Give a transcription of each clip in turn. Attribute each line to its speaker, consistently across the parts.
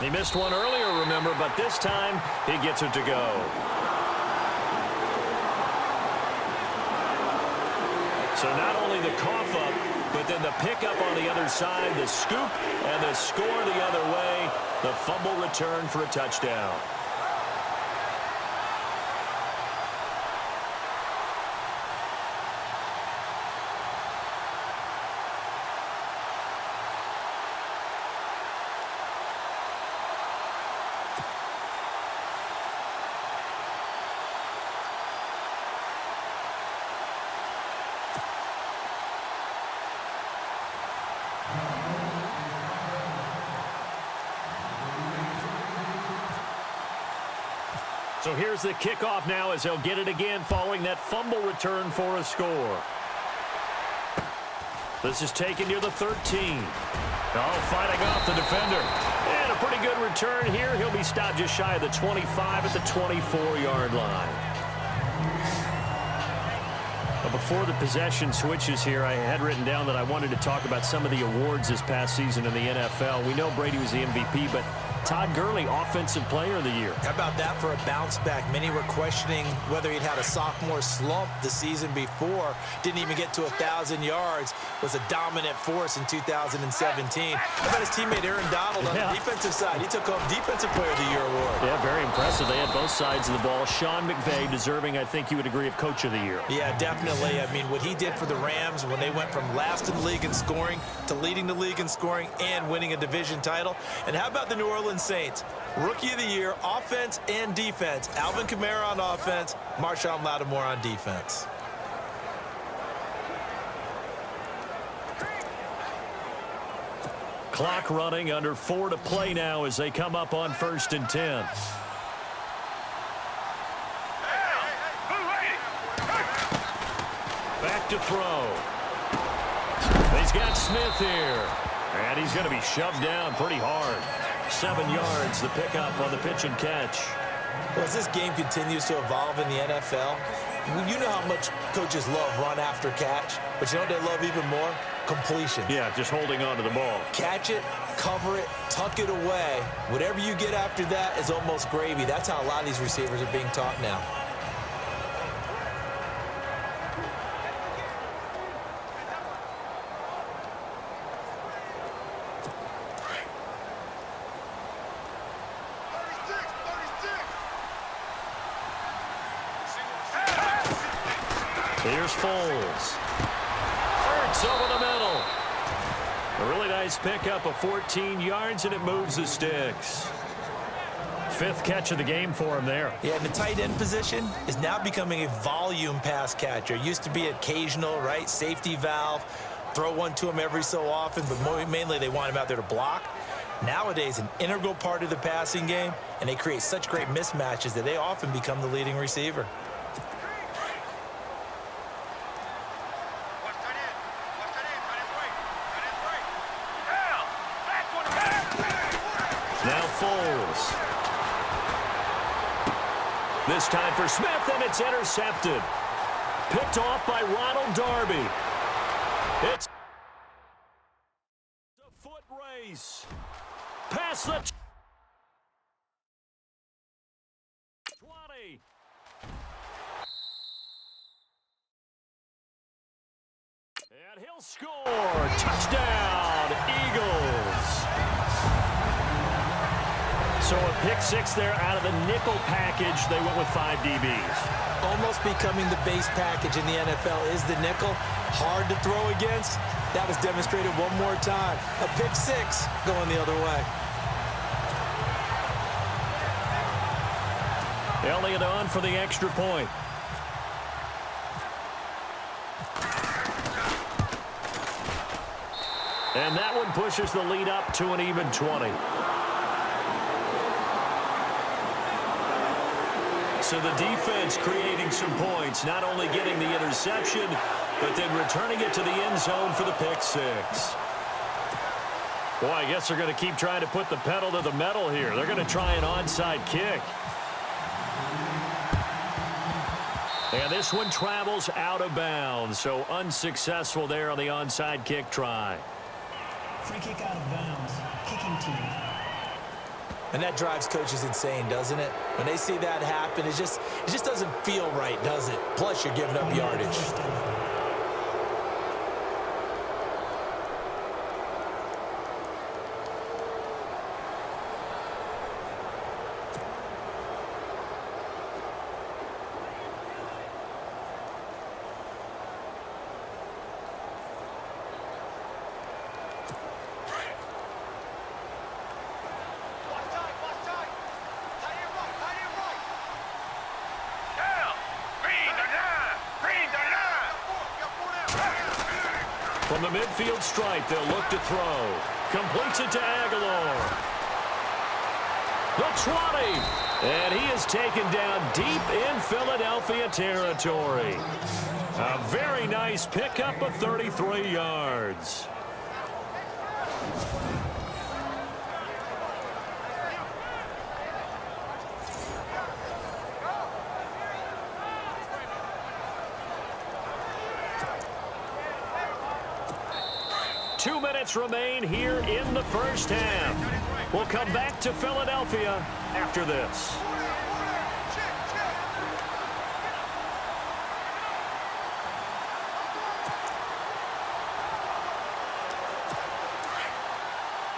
Speaker 1: He missed one earlier, remember, but this time he gets it to go. So not only the cough up, but then the pickup on the other side, the scoop, and the score the other way. The fumble return for a touchdown. So here's the kickoff now as they'll get it again following that fumble return for a score. This is taken near the 13. Oh, fighting off the defender. And a pretty good return here. He'll be stopped just shy of the 25 at the 24-yard line. But before the possession switches here, I had written down that I wanted to talk about some of the awards this past season in the NFL. We know Brady was the MVP, but Todd Gurley, Offensive Player of the Year.
Speaker 2: How about that for a bounce back? Many were questioning whether he'd had a sophomore slump the season before. Didn't even get to 1,000 yards. Was a dominant force in 2017. How about his teammate Aaron Donald on the defensive side? He took home Defensive Player of the Year award.
Speaker 1: Yeah, very impressive. They had both sides of the ball. Sean McVay deserving, I think you would agree, of Coach of the Year.
Speaker 2: Yeah, definitely. I mean, what he did for the Rams when they went from last in the league in scoring to leading the league in scoring and winning a division title. And how about the New Orleans Saints? Rookie of the Year, offense and defense. Alvin Kamara on offense, Marshawn Lattimore on defense.
Speaker 1: Clock running, under 4 to play now as they come up on 1st and 10. Back to throw. He's got Smith here. And he's going to be shoved down pretty hard. 7 yards, the pickup on the pitch and catch.
Speaker 2: Well, as this game continues to evolve in the NFL, you know how much coaches love run after catch, but you know what they love even more? Completion.
Speaker 1: Yeah, just holding on to the ball.
Speaker 2: Catch it, cover it, tuck it away. Whatever you get after that is almost gravy. That's how a lot of these receivers are being taught now.
Speaker 1: Here's Foles. Hurts over the middle. A really nice pickup of 14 yards, and it moves the sticks. 5th catch of the game for him there.
Speaker 2: Yeah, and the tight end position is now becoming a volume pass catcher. Used to be occasional, right? Safety valve. Throw one to him every so often, but mainly they want him out there to block. Nowadays, an integral part of the passing game, and they create such great mismatches that they often become the leading receiver.
Speaker 1: Now Foles. This time for Smith, and it's intercepted. Picked off by Ronald Darby. It's a foot race. Past the 20. And he'll score. Touchdown, Eagles. So a pick-6 there out of the nickel package. They went with 5 DBs.
Speaker 2: Almost becoming the base package in the NFL is the nickel. Hard to throw against. That was demonstrated one more time. A pick-6 going the other way.
Speaker 1: Elliott on for the extra point. And that one pushes the lead up to an even 20. So the defense creating some points, not only getting the interception, but then returning it to the end zone for the pick-6. Boy, I guess they're going to keep trying to put the pedal to the metal here. They're going to try an onside kick. And this one travels out of bounds, so unsuccessful there on the onside kick try.
Speaker 3: Free kick out of bounds. Kicking team.
Speaker 2: And that drives coaches insane, doesn't it? When they see that happen, it just doesn't feel right, does it? Plus, you're giving up yardage.
Speaker 1: 'From the midfield stripe, they'll look to throw. Completes it to Aguilar. The 20. And he is taken down deep in Philadelphia territory. A very nice pickup of 33 yards. Two minutes remain here in the first half. We'll come back to Philadelphia after this.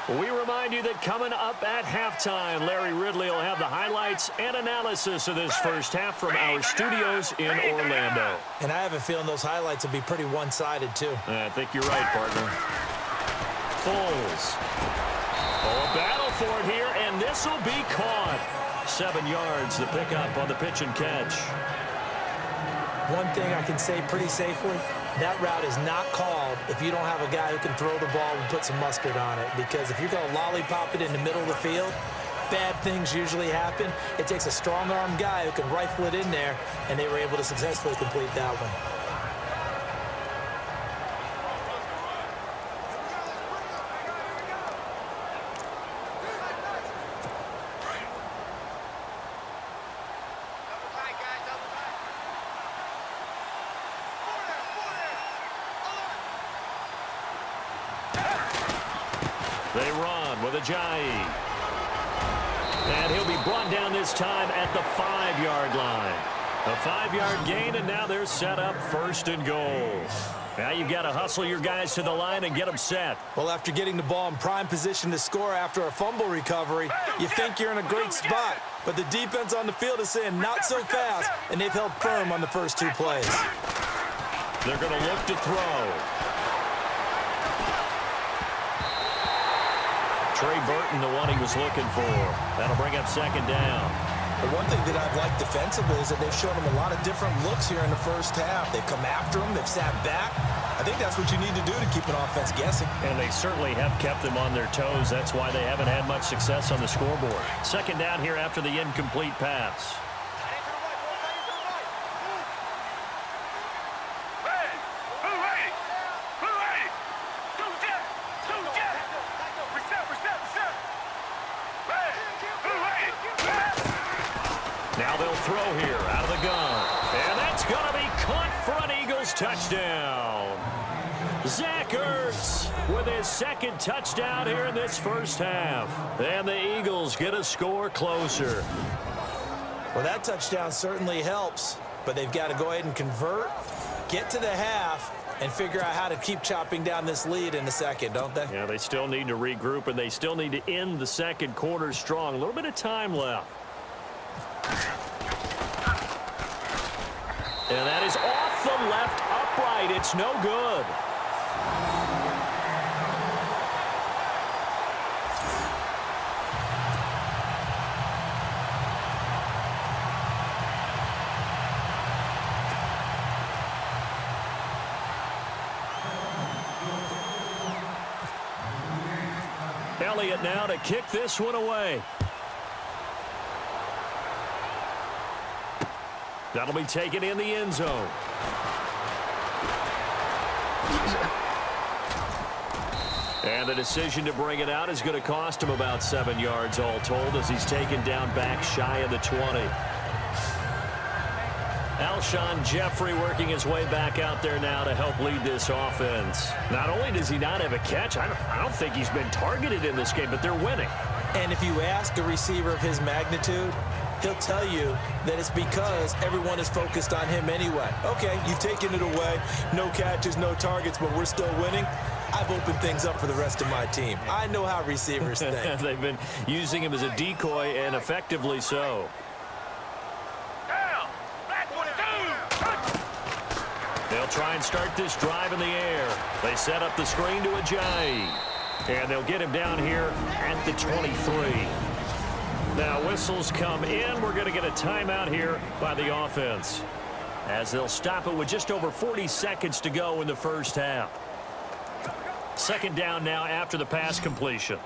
Speaker 1: We remind you that coming up at halftime, Larry Ridley will have the highlights and analysis of this first half from our studios in Orlando.
Speaker 2: And I have a feeling those highlights will be pretty one-sided, too.
Speaker 1: I think you're right, partner. Foles. Oh, a battle for it here, and this will be caught. 7 yards, the pickup on the pitch and catch.
Speaker 2: One thing I can say pretty safely, that route is not called if you don't have a guy who can throw the ball and put some mustard on it. Because if you're going to lollipop it in the middle of the field, bad things usually happen. It takes a strong-armed guy who can rifle it in there, and they were able to successfully complete that one.
Speaker 1: They run with Ajayi. And he'll be brought down this time at the 5-yard line. A 5-yard gain, and now they're set up 1st and goal. Now you've got to hustle your guys to the line and get them set.
Speaker 2: Well, after getting the ball in prime position to score after a fumble recovery, you think you're in a great spot. But the defense on the field is saying not so fast, and they've held firm on the first 2 plays.
Speaker 1: They're going to look to throw. Trey Burton, the one he was looking for. That'll bring up 2nd down.
Speaker 2: The one thing that I've liked defensively is that they've shown him a lot of different looks here in the first half. They've come after him. They've sat back. I think that's what you need to do to keep an offense guessing.
Speaker 1: And they certainly have kept them on their toes. That's why they haven't had much success on the scoreboard. 2nd down here after the incomplete pass. Now they'll throw here out of the gun. And that's going to be caught for an Eagles touchdown. Zach Ertz with his 2nd touchdown here in this first half. And the Eagles get a score closer.
Speaker 2: Well, that touchdown certainly helps, but they've got to go ahead and convert, get to the half, and figure out how to keep chopping down this lead in the second, don't they?
Speaker 1: Yeah, they still need to regroup, and they still need to end the second quarter strong. A little bit of time left. And that is off the left upright. It's no good. Elliott now to kick this one away. That'll be taken in the end zone. And the decision to bring it out is going to cost him about 7 yards all told as he's taken down back shy of the 20. Alshon Jeffrey working his way back out there now to help lead this offense. Not only does he not have a catch, I don't think he's been targeted in this game, but they're winning.
Speaker 2: And if you ask a receiver of his magnitude, he'll tell you that it's because everyone is focused on him anyway. Okay, you've taken it away. No catches, no targets, but we're still winning. I've opened things up for the rest of my team. I know how receivers think.
Speaker 1: They've been using him as a decoy, and effectively so. They'll try and start this drive in the air. They set up the screen to Ajayi. And they'll get him down here at the 23. Now whistles come in. We're going to get a timeout here by the offense, as they'll stop it with just over 40 seconds to go in the first half. Second down now after the pass completion.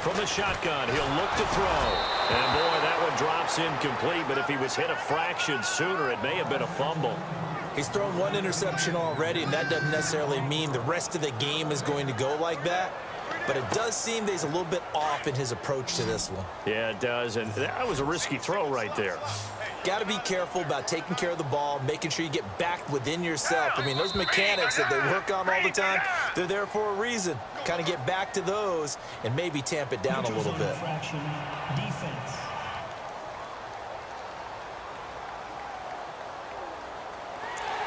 Speaker 1: From the shotgun, he'll look to throw. And boy, that one drops incomplete, but if he was hit a fraction sooner, it may have been a fumble.
Speaker 2: He's thrown one interception already, and that doesn't necessarily mean the rest of the game is going to go like that. But it does seem that he's a little bit off in his approach to this one.
Speaker 1: Yeah, it does, and that was a risky throw right there.
Speaker 2: Got to be careful about taking care of the ball, making sure you get back within yourself. I mean, those mechanics that they work on all the time, they're there for a reason. Kind of get back to those and maybe tamp it down a little bit.
Speaker 3: Defense.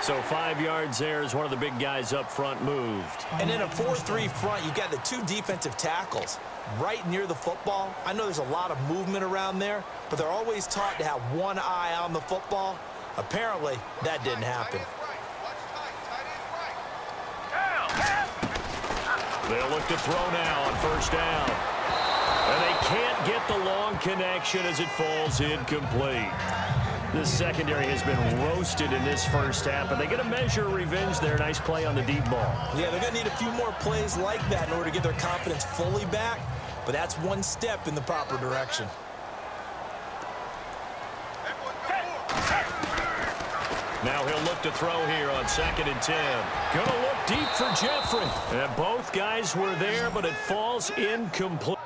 Speaker 1: So 5 yards there as one of the big guys up front moved.
Speaker 2: And in a 4-3 front, you got the two defensive tackles right near the football. I know there's a lot of movement around there, but they're always taught to have one eye on the football. Apparently, that didn't happen.
Speaker 1: They'll look to throw now on first down. And they can't get the long connection as it falls incomplete. This secondary has been roasted in this first half, but they get a measure of revenge there. Nice play on the deep ball.
Speaker 2: Yeah, they're going to need a few more plays like that in order to get their confidence fully back, but that's one step in the proper direction.
Speaker 1: Now he'll look to throw here on 2nd and 10. Gonna look deep for Jeffrey. And both guys were there, but it falls incomplete.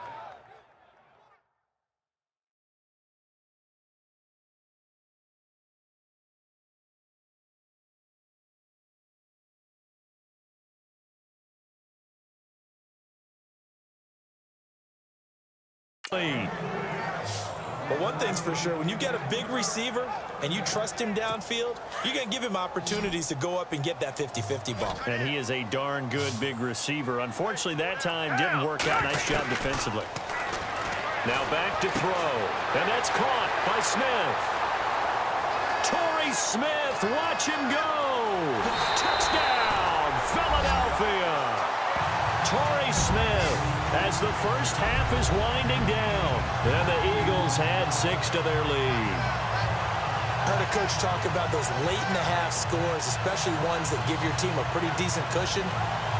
Speaker 2: But one thing's for sure, when you get a big receiver and you trust him downfield, you're going to give him opportunities to go up and get that 50-50 ball.
Speaker 1: And he is a darn good big receiver. Unfortunately, that time didn't work out. Nice job defensively. Now back to throw. And that's caught by Smith. Torrey Smith, watch him go. Touchdown, Philadelphia. Torrey Smith, as the first half is winding down, and the Eagles had 6 to their lead.
Speaker 2: Heard a coach talk about those late-in-the-half scores, especially ones that give your team a pretty decent cushion.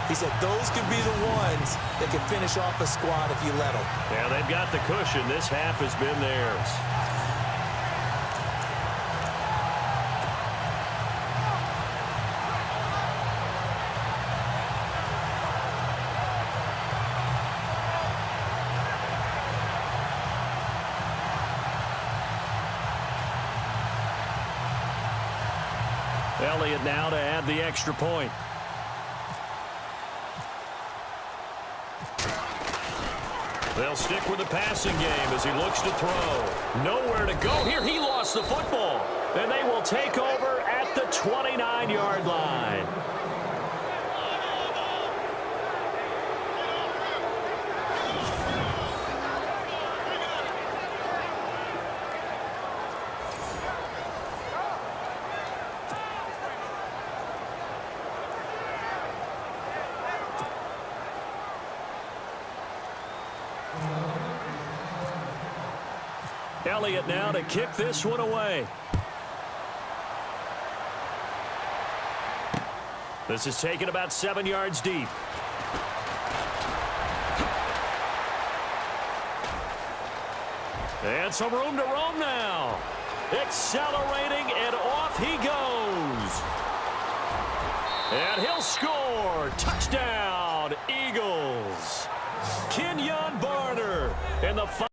Speaker 2: He said those could be the ones that can finish off a squad if you let them.
Speaker 1: Yeah, they've got the cushion. This half has been theirs. Elliott now to add the extra point. They'll stick with the passing game as he looks to throw. Nowhere to go here. He lost the football. And they will take over at the 29-yard line. Elliott now to kick this one away. This is taken about 7 yards deep. And some room to roam now. Accelerating, and off he goes. And he'll score. Touchdown, Eagles. Kenyon And the